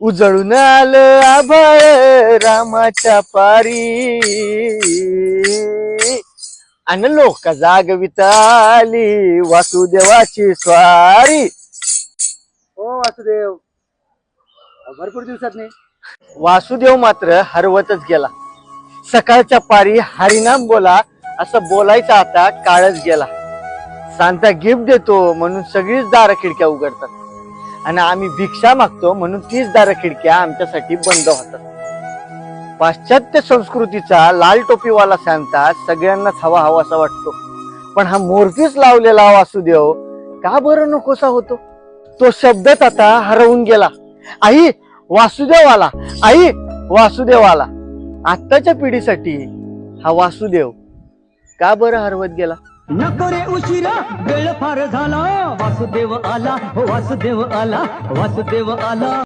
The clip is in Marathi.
उजळून आलं आभाळ रामाच्या पारी अन लोक जागविताली वासुदेवाची स्वारी. हो वासुदेव, भरपूर दिवसात नाही. वासुदेव मात्र हरवतच गेला. सकाळच्या पारी हरिनाम बोला असं बोलायचा आता काळच गेला. सांता गिफ्ट देतो म्हणून सगळीच दार खिडक्या उघडतात आणि आम्ही भिक्षा मागतो म्हणून तीच दार खिडक्या आमच्यासाठी बंद होतात. पाश्चात्य संस्कृतीचा लाल टोपीवाला सांता सगळ्यांनाच हवा हवासा वाटतो, पण हा मोरपीस लावलेला वासुदेव का बरं नकोसा होतो? तो शब्दच आता हरवून गेला. आई वासुदेव आला, आई वासुदेव आला. आत्ताच्या पिढीसाठी हा वासुदेव का बरं हरवत गेला? नको रे उशिरा, वेळ फार झाला. वासुदेव आला, वासुदेव आला, वासुदेव आला.